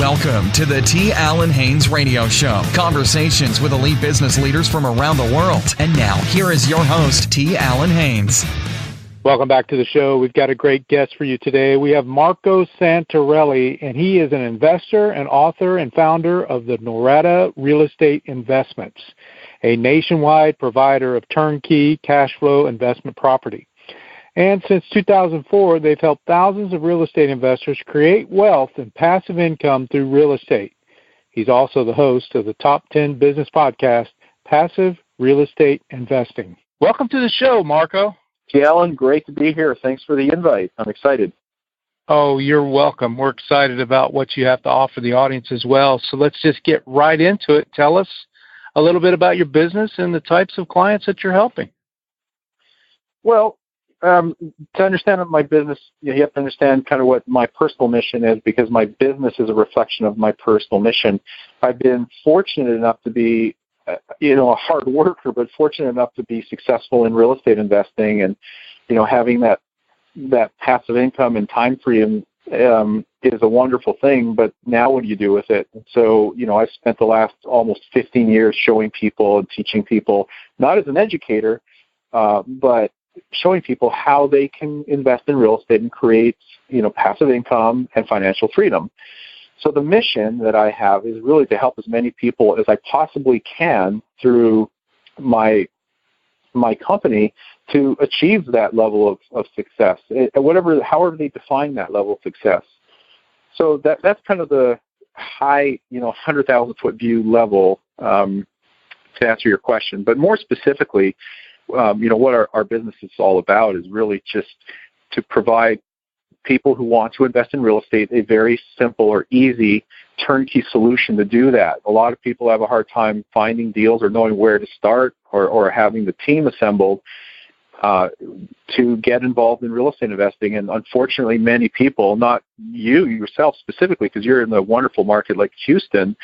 Welcome to the T. Allen Haynes Radio Show. Conversations with elite business leaders from around the world. And now, here is your host, T. Allen Haynes. Welcome back to the show. We've got a great guest for you today. We have Marco Santarelli, and he is an investor and author and founder of the Norada Real Estate Investments, a nationwide provider of turnkey cash flow investment property. And since 2004, they've helped thousands of real estate investors create wealth and passive income through real estate. He's also the host of the Top 10 Business Podcast, Passive Real Estate Investing. Welcome to the show, Marco. Hey, Alan, great to be here. Thanks for the invite. I'm excited. Oh, you're welcome. We're excited about what you have to offer the audience as well. So let's just get right into it. Tell us a little bit about your business and the types of clients that you're helping. Well, to understand my business, you have to understand kind of what my personal mission is, because my business is a reflection of my personal mission. I've been fortunate enough to be, a hard worker, but fortunate enough to be successful in real estate investing, and, having that passive income and time freedom is a wonderful thing. But now what do you do with it? So, I've spent the last almost 15 years showing people and teaching people, not as an educator, but showing people how they can invest in real estate and create, passive income and financial freedom. So the mission that I have is really to help as many people as I possibly can through my company to achieve that level of success, however they define that level of success. So that's kind of the high, 100,000-foot view level to answer your question. But more specifically, what our business is all about is really just to provide people who want to invest in real estate a very simple or easy turnkey solution to do that. A lot of people have a hard time finding deals or knowing where to start, or having the team assembled to get involved in real estate investing. And unfortunately, many people, not you yourself specifically, because you're in a wonderful market like Houston,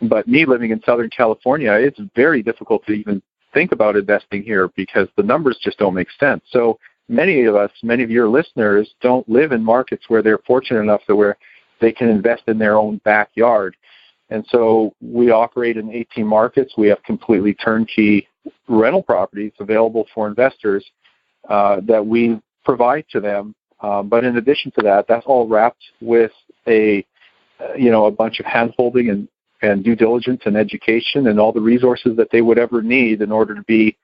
but me living in Southern California, it's very difficult to even think about investing here because the numbers just don't make sense. So many of your listeners don't live in markets where they're fortunate enough to where they can invest in their own backyard. And so we operate in 18 markets. We have completely turnkey rental properties available for investors that we provide to them. But in addition to that, that's all wrapped with a bunch of hand-holding and due diligence and education and all the resources that they would ever need in order to be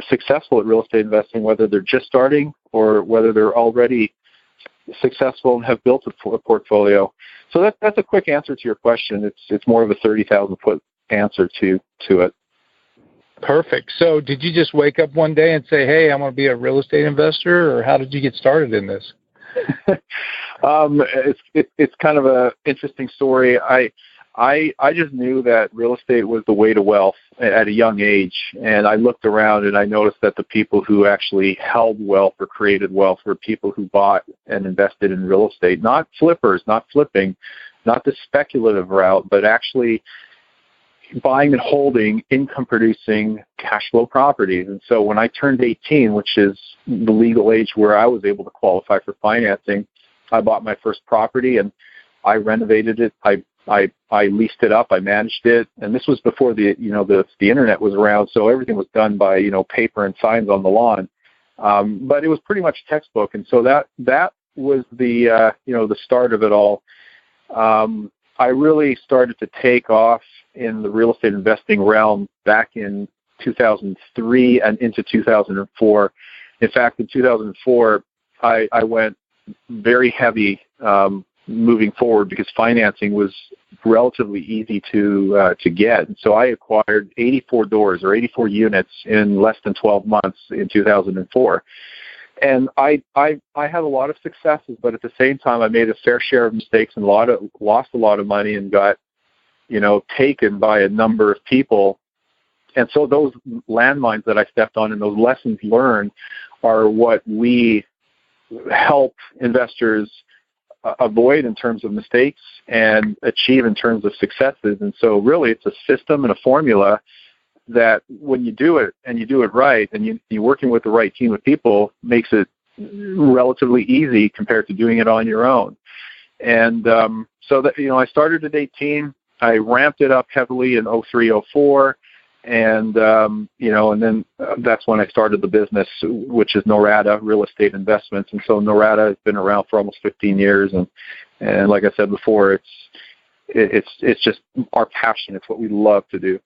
successful at real estate investing, whether they're just starting or whether they're already successful and have built a portfolio. So that's a quick answer to your question. It's more of a 30,000-foot answer to it. Perfect. So did you just wake up one day and say, hey, I'm going to be a real estate investor, or how did you get started in this? It's kind of an interesting story. I just knew that real estate was the way to wealth at a young age, and I looked around and I noticed that the people who actually held wealth or created wealth were people who bought and invested in real estate, not flippers, not flipping, not the speculative route, but actually buying and holding income-producing cash flow properties. And so when I turned 18, which is the legal age where I was able to qualify for financing, I bought my first property and I renovated it. I leased it up. I managed it, and this was before the internet was around, so everything was done by paper and signs on the lawn. But it was pretty much textbook, and so that was the start of it all. I really started to take off in the real estate investing realm back in 2003 and into 2004. In fact, in 2004, I went very heavy moving forward because financing was relatively easy to get. And so I acquired 84 doors or 84 units in less than 12 months in 2004. And I had a lot of successes, but at the same time, I made a fair share of mistakes and lost a lot of money and got, taken by a number of people. And so those landmines that I stepped on and those lessons learned are what we help investors avoid in terms of mistakes and achieve in terms of successes. And so really it's a system and a formula that when you do it and you do it right and you're working with the right team of people makes it relatively easy compared to doing it on your own. And so that, I started at 18. I ramped it up heavily in 03, 04. And, and then that's when I started the business, which is Norada Real Estate Investments. And so Norada has been around for almost 15 years. And like I said before, it's just our passion. It's what we love to do.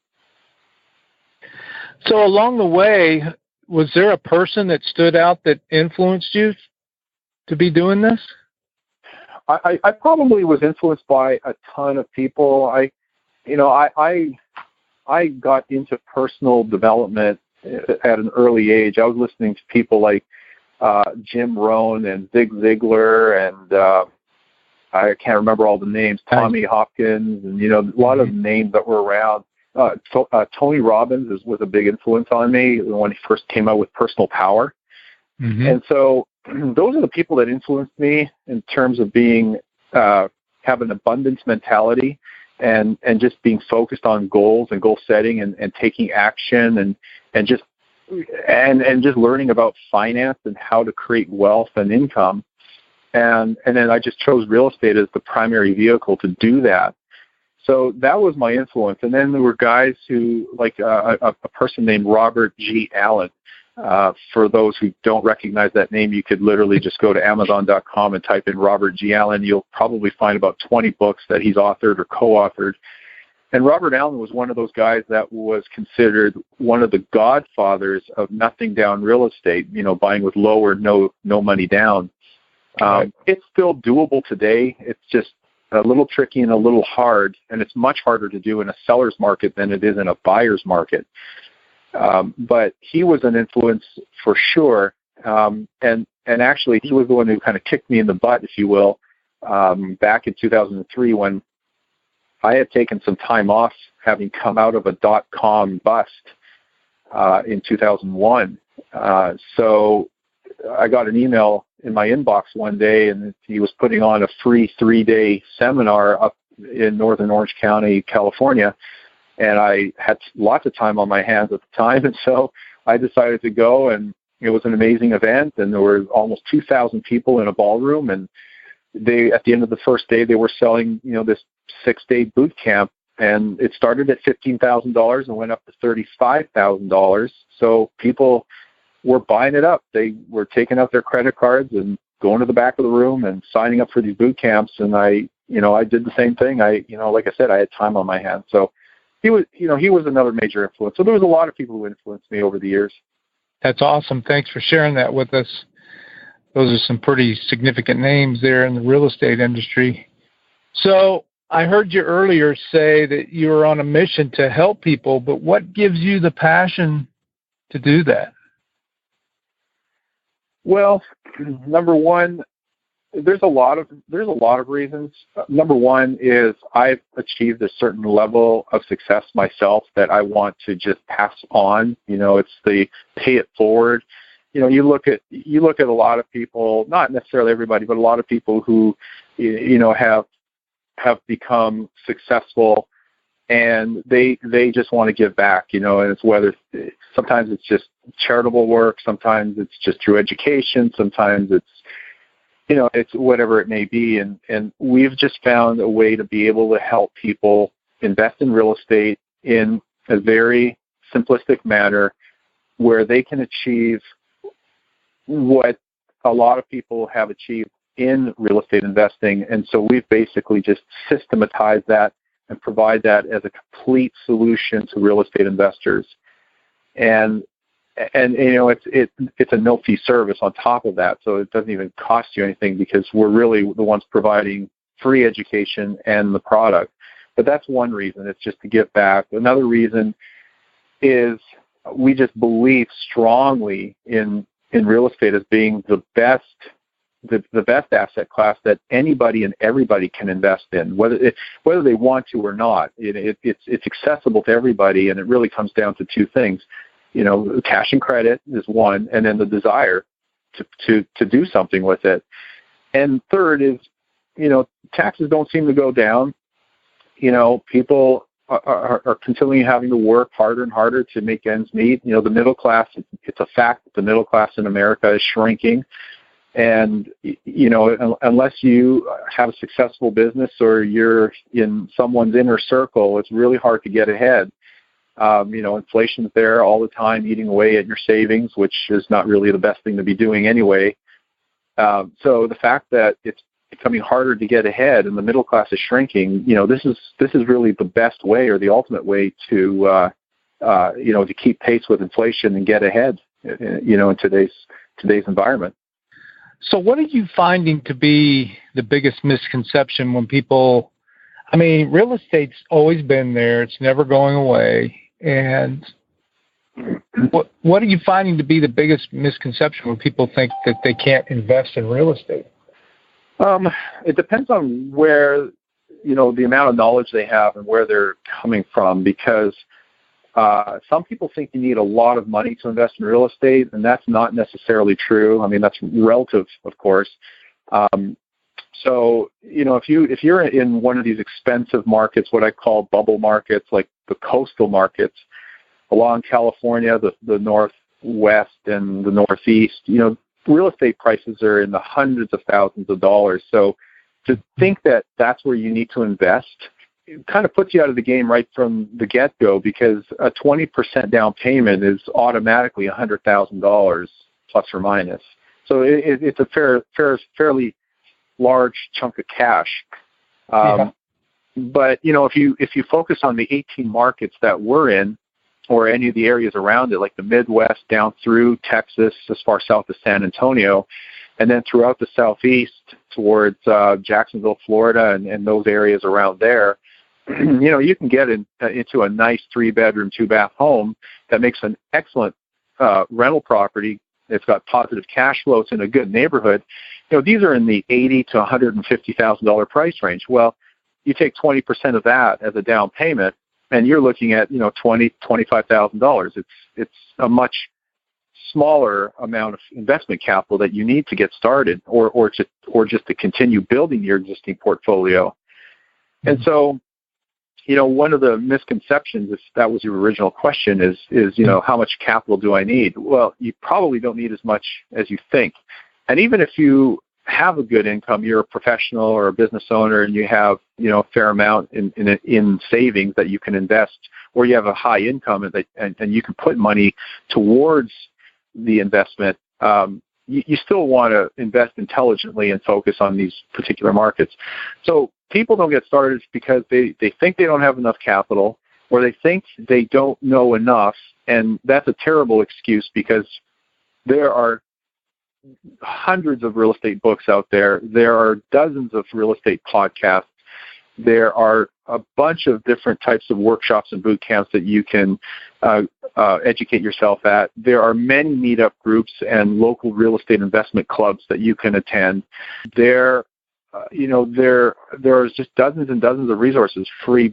So along the way, was there a person that stood out that influenced you to be doing this? I probably was influenced by a ton of people. I got into personal development at an early age. I was listening to people like Jim Rohn and Zig Ziglar, and I can't remember all the names, Tommy Hopkins, and, a lot of names that were around. Tony Robbins was a big influence on me when he first came out with Personal Power. Mm-hmm. And so those are the people that influenced me in terms of being have an abundance mentality and just being focused on goals and goal setting and taking action and just learning about finance and how to create wealth and income. And then I just chose real estate as the primary vehicle to do that. So that was my influence. And then there were guys who, like a person named Robert G. Allen. For those who don't recognize that name, you could literally just go to Amazon.com and type in Robert G. Allen. You'll probably find about 20 books that he's authored or co-authored. And Robert Allen was one of those guys that was considered one of the godfathers of nothing down real estate, buying with low or no money down. It's still doable today. It's just a little tricky and a little hard, and it's much harder to do in a seller's market than it is in a buyer's market. But he was an influence for sure. And actually, he was the one who kind of kicked me in the butt, if you will, back in 2003 when I had taken some time off, having come out of a .com bust in 2001. So I got an email in my inbox one day, and he was putting on a free 3-day seminar up in northern Orange County, California. And I had lots of time on my hands at the time, and so I decided to go, and it was an amazing event, and there were almost 2,000 people in a ballroom, and at the end of the first day, they were selling, this 6-day boot camp, and it started at $15,000 and went up to $35,000. So people were buying it up. They were taking out their credit cards and going to the back of the room and signing up for these boot camps, and I did the same thing. Like I said, I had time on my hands, so he was another major influence. So there was a lot of people who influenced me over the years. That's awesome. Thanks for sharing that with us. Those are some pretty significant names there in the real estate industry. So I heard you earlier say that you were on a mission to help people, but what gives you the passion to do that? Well, number one, there's a lot of reasons. Number one is I've achieved a certain level of success myself that I want to just pass on. It's the pay it forward. You look at a lot of people, not necessarily everybody, but a lot of people who have become successful, and they just want to give back. And it's sometimes it's just charitable work, sometimes it's just through education, sometimes it's whatever it may be. And we've just found a way to be able to help people invest in real estate in a very simplistic manner where they can achieve what a lot of people have achieved in real estate investing. And so we've basically just systematized that and provide that as a complete solution to real estate investors. And it's a no fee service on top of that, so it doesn't even cost you anything because we're really the ones providing free education and the product. But that's one reason. It's just to give back. Another reason is we just believe strongly in real estate as being the best asset class that anybody and everybody can invest in, whether they want to or not. It's accessible to everybody, and it really comes down to two things. Cash and credit is one, and then the desire to do something with it. And third is, taxes don't seem to go down. People are continually having to work harder and harder to make ends meet. The middle class, it's a fact that the middle class in America is shrinking. And, unless you have a successful business or you're in someone's inner circle, it's really hard to get ahead. Inflation's there all the time, eating away at your savings, which is not really the best thing to be doing anyway. So the fact that it's becoming harder to get ahead and the middle class is shrinking, this is really the best way or the ultimate way to keep pace with inflation and get ahead, in today's environment. So what are you finding to be the biggest misconception when people, real estate's always been there. It's never going away. And what are you finding to be the biggest misconception when people think that they can't invest in real estate? It depends on where, the amount of knowledge they have and where they're coming from, because some people think you need a lot of money to invest in real estate, and that's not necessarily true. That's relative, of course. So, if you're in one of these expensive markets, what I call bubble markets, like the coastal markets along California, the Northwest and the Northeast, real estate prices are in the hundreds of thousands of dollars. So to think that that's where you need to invest, it kind of puts you out of the game right from the get-go, because a 20% down payment is automatically $100,000 plus or minus. So it's a fairly large chunk of cash. But if you focus on the 18 markets that we're in, or any of the areas around it, like the Midwest down through Texas, as far south as San Antonio, and then throughout the Southeast towards Jacksonville, Florida, and those areas around there, you can get into a nice 3-bedroom, 2-bath home that makes an excellent rental property. It's got positive cash flow. It's in a good neighborhood. These are in the $80,000 to $150,000 price range. Well, you take 20% of that as a down payment, and you're looking at $25,000. It's a much smaller amount of investment capital that you need to get started, or just to continue building your existing portfolio. And so, one of the misconceptions, if that was your original question, is how much capital do I need? Well, you probably don't need as much as you think. And even if you have a good income, you're a professional or a business owner, and you have a fair amount in savings that you can invest, or you have a high income and you can put money towards the investment, you still want to invest intelligently and focus on these particular markets. So people don't get started because they think they don't have enough capital, or they think they don't know enough, and that's a terrible excuse, because there are hundreds of real estate books out there. There are dozens of real estate podcasts. There are a bunch of different types of workshops and boot camps that you can educate yourself at. There are many meetup groups and local real estate investment clubs that you can attend. There's just dozens and dozens of resources, free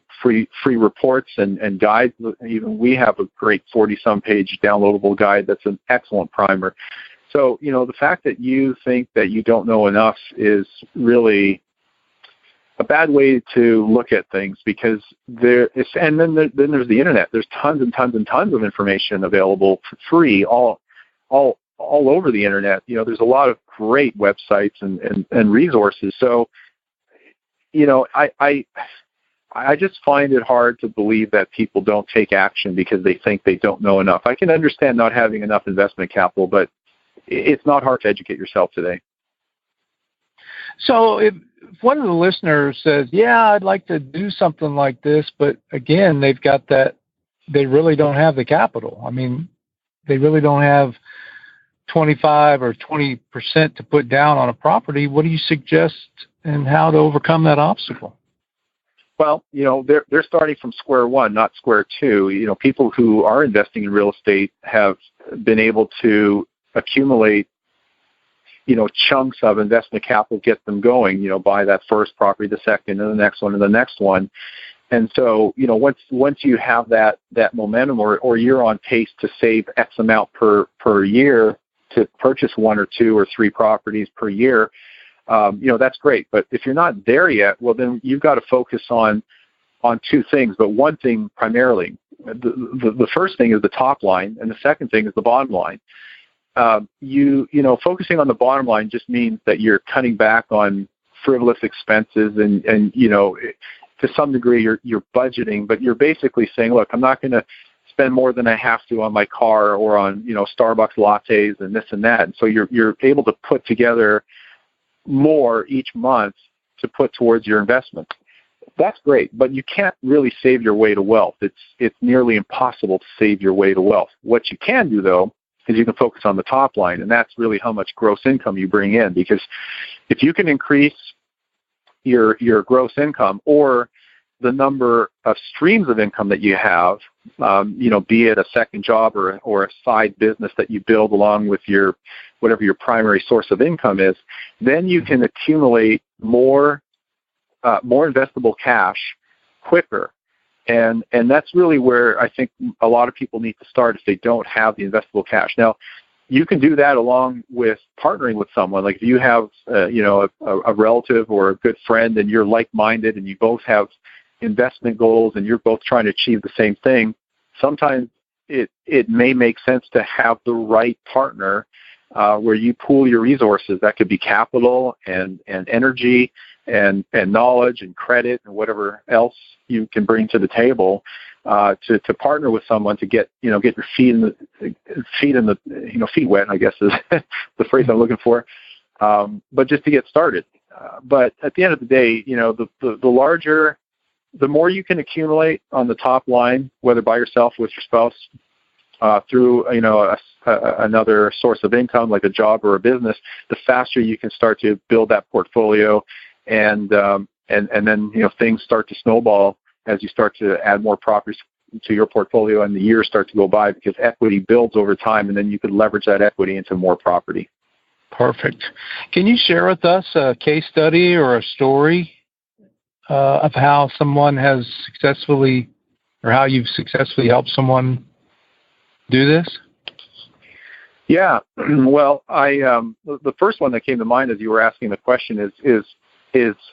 reports and guides. Even we have a great 40-some page downloadable guide that's an excellent primer. So, the fact that you think that you don't know enough is really a bad way to look at things, because then there's the internet. There's tons and tons and tons of information available for free all over the internet. There's a lot of great websites and resources. So, I just find it hard to believe that people don't take action because they think they don't know enough. I can understand not having enough investment capital, but it's not hard to educate yourself today. So if one of the listeners says, yeah, I'd like to do something like this, but again, they've got that, they really don't have the capital. They really don't have 25 or 20% to put down on a property. What do you suggest and how to overcome that obstacle? Well, they're starting from square one, not square two. People who are investing in real estate have been able to accumulate, chunks of investment capital, get them going, buy that first property, the second, and the next one, and the next one. And so, once you have that momentum, or you're on pace to save X amount per year to purchase 1 or 2 or 3 properties per year, that's great. But if you're not there yet, well, then you've got to focus on 2 things, but one thing primarily. The first thing is the top line, and the second thing is the bottom line. focusing on the bottom line just means that you're cutting back on frivolous expenses and to some degree you're budgeting, but you're basically saying, look, I'm not going to spend more than I have to on my car or on, Starbucks lattes and this and that. And so you're able to put together more each month to put towards your investment. That's great, but you can't really save your way to wealth. It's nearly impossible to save your way to wealth. What you can do, though, is you can focus on the top line, and that's really how much gross income you bring in. Because if you can increase your gross income or the number of streams of income that you have, be it a second job or a side business that you build along with whatever your primary source of income is, then you can accumulate more investable cash quicker. And that's really where I think a lot of people need to start if they don't have the investable cash. Now, you can do that along with partnering with someone. Like if you have, a relative or a good friend and you're like-minded and you both have investment goals and you're both trying to achieve the same thing, sometimes it may make sense to have the right partner where you pool your resources. That could be capital and energy and knowledge and credit and whatever else you can bring to the table to partner with someone to get your feet wet, I guess is the phrase I'm looking for. But just to get started. But at the end of the day, the more you can accumulate on the top line, whether by yourself with your spouse, through another source of income like a job or a business, the faster you can start to build that portfolio, and then things start to snowball as you start to add more properties to your portfolio and the years start to go by, because equity builds over time, and then you could leverage that equity into more property. Perfect. Can you share with us a case study or a story of how someone has successfully, or how you've successfully helped someone do this? Yeah. Well, the first one that came to mind as you were asking the question is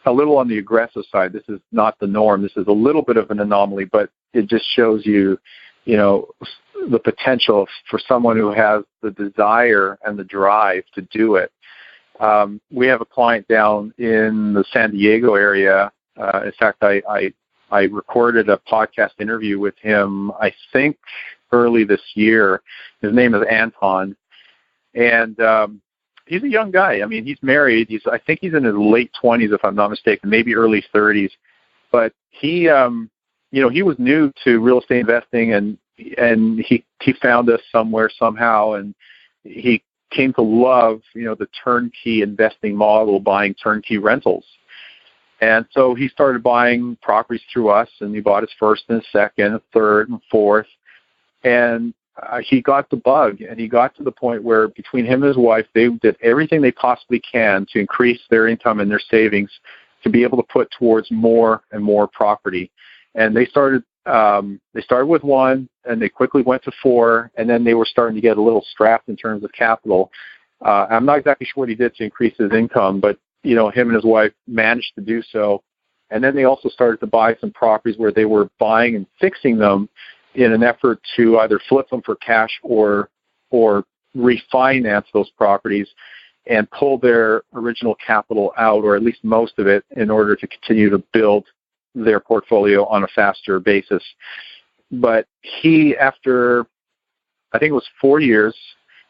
a little on the aggressive side. This is not the norm. This is a little bit of an anomaly, but it just shows you, the potential for someone who has the desire and the drive to do it. We have a client down in the San Diego area. In fact, I recorded a podcast interview with him, I think, early this year. His name is Anton, and he's a young guy. I mean, he's married. I think he's in his late 20s, if I'm not mistaken, maybe early 30s. But he was new to real estate investing, and he found us somewhere somehow, and he came to love the turnkey investing model, buying turnkey rentals. And so he started buying properties through us, and he bought his first and second, and third and fourth. And he got the bug, and he got to the point where between him and his wife, they did everything they possibly can to increase their income and their savings to be able to put towards more and more property. And they started with one, and they quickly went to four, and then they were starting to get a little strapped in terms of capital. I'm not exactly sure what he did to increase his income, but him and his wife managed to do so. And then they also started to buy some properties where they were buying and fixing them in an effort to either flip them for cash or refinance those properties and pull their original capital out, or at least most of it, in order to continue to build their portfolio on a faster basis. But he, after, I think it was 4 years,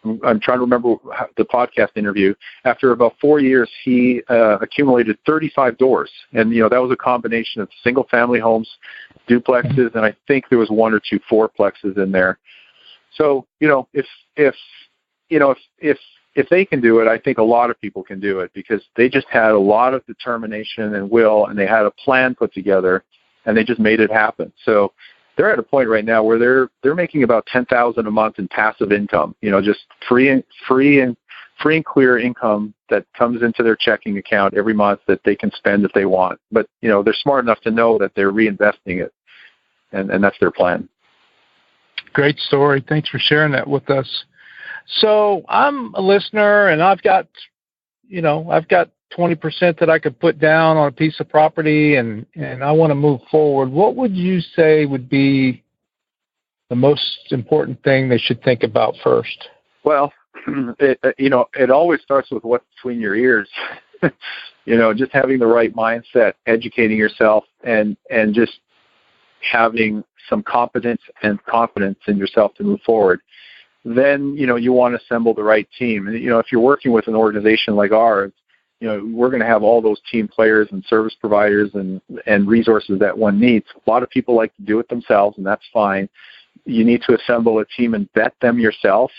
I'm trying to remember the podcast interview. After about 4 years, he accumulated 35 doors. And, that was a combination of single-family homes, duplexes, and I think there was one or two fourplexes in there. So, if they can do it, I think a lot of people can do it, because they just had a lot of determination and will, and they had a plan put together, and they just made it happen. So they're at a point right now where they're making about $10,000 a month in passive income, just free and clear income that comes into their checking account every month that they can spend if they want. But they're smart enough to know that they're reinvesting it, and that's their plan. Great story. Thanks for sharing that with us. So I'm a listener, and I've got 20% that I could put down on a piece of property, and I want to move forward. What would you say would be the most important thing they should think about first? Well, it always starts with what's between your ears. Just having the right mindset, educating yourself, and just having some competence and confidence in yourself to move forward. Then, you want to assemble the right team. And, if you're working with an organization like ours, we're going to have all those team players and service providers and resources that one needs. A lot of people like to do it themselves, and that's fine. You need to assemble a team and vet them yourself,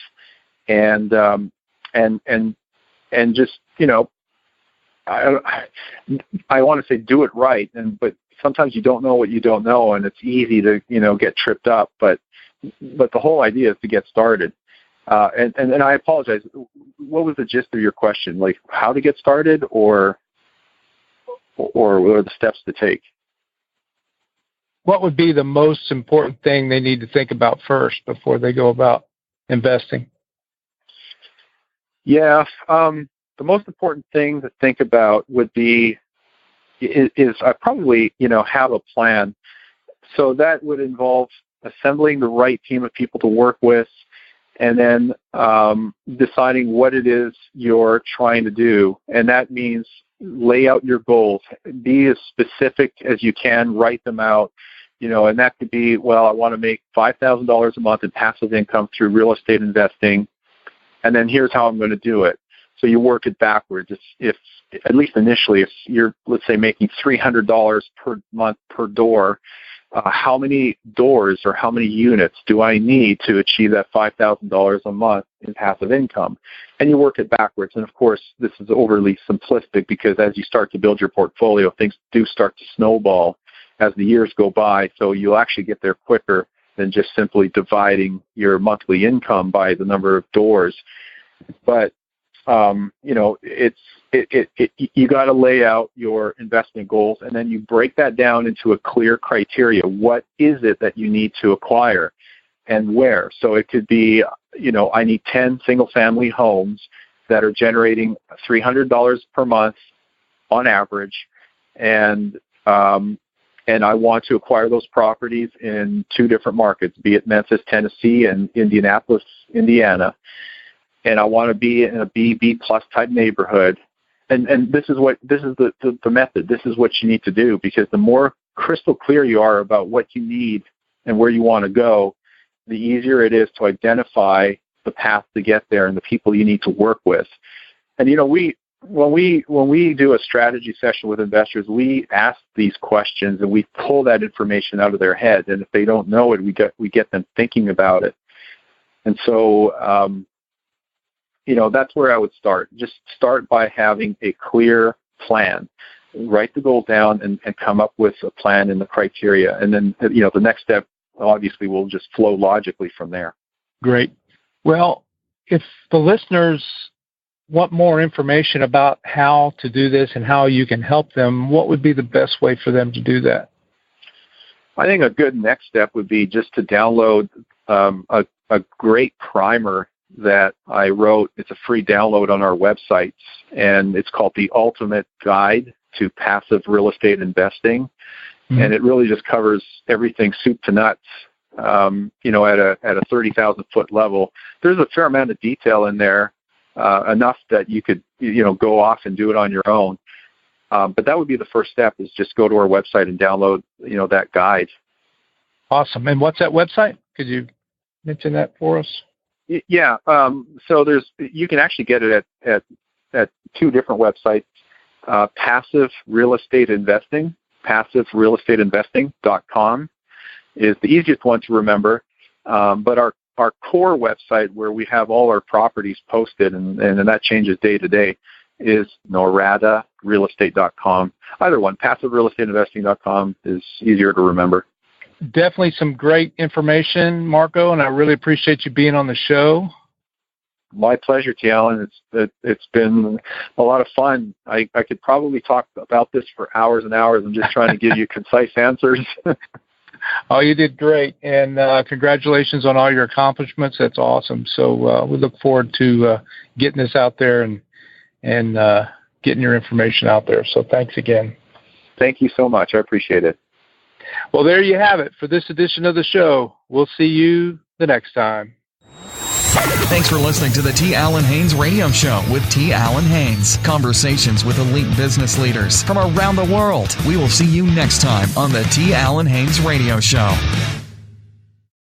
and just, I want to say do it right, but sometimes you don't know what you don't know, and it's easy to get tripped up. But the whole idea is to get started. And I apologize. What was the gist of your question? Like how to get started, or what are the steps to take? What would be the most important thing they need to think about first before they go about investing? Yeah, the most important thing to think about would be is I probably have a plan. So that would involve assembling the right team of people to work with, and then deciding what it is you're trying to do. And that means lay out your goals. Be as specific as you can. Write them out. And that could be, well, I want to make $5,000 a month in passive income through real estate investing, and then here's how I'm going to do it. So you work it backwards. If at least initially, if you're, let's say, making $300 per month per door, how many doors or how many units do I need to achieve that $5,000 a month in passive income? And you work it backwards. And of course, this is overly simplistic because as you start to build your portfolio, things do start to snowball as the years go by. So you'll actually get there quicker than just simply dividing your monthly income by the number of doors. But you got to lay out your investment goals, and then you break that down into a clear criteria. What is it that you need to acquire and where? So it could be, I need 10 single-family homes that are generating $300 per month on average, and I want to acquire those properties in 2 different markets, be it Memphis, Tennessee, and Indianapolis, Indiana. And I want to be in a B+ type neighborhood. And this is the method. This is what you need to do, because the more crystal clear you are about what you need and where you want to go, the easier it is to identify the path to get there and the people you need to work with. And when we do a strategy session with investors, we ask these questions and we pull that information out of their head. And if they don't know it, we get them thinking about it. And so that's where I would start. Just start by having a clear plan. Write the goal down and come up with a plan and the criteria. And then, the next step obviously will just flow logically from there. Great. Well, if the listeners want more information about how to do this and how you can help them, what would be the best way for them to do that? I think a good next step would be just to download a great primer that I wrote. It's a free download on our website, and it's called The Ultimate Guide to Passive Real Estate Investing. Mm-hmm. And it really just covers everything soup to nuts, at a 30,000-foot level. There's a fair amount of detail in there, enough that you could, go off and do it on your own. But that would be the first step, is just go to our website and download, that guide. Awesome. And what's that website? Could you mention that for us? Yeah. So you can actually get it at 2 different websites. Passive Real Estate Investing, passiverealestateinvesting.com is the easiest one to remember. But our core website, where we have all our properties posted, and that changes day to day, is noradarealestate.com. Either one, passiverealestateinvesting.com is easier to remember. Definitely some great information, Marco, and I really appreciate you being on the show. My pleasure, T. Allen. It's been a lot of fun. I could probably talk about this for hours and hours. I'm just trying to give you concise answers. Oh, you did great, and congratulations on all your accomplishments. That's awesome. So we look forward to getting this out there and getting your information out there. So thanks again. Thank you so much. I appreciate it. Well, there you have it for this edition of the show. We'll see you the next time. Thanks for listening to the T. Allen Haynes Radio Show with T. Allen Haynes. Conversations with elite business leaders from around the world. We will see you next time on the T. Allen Haynes Radio Show.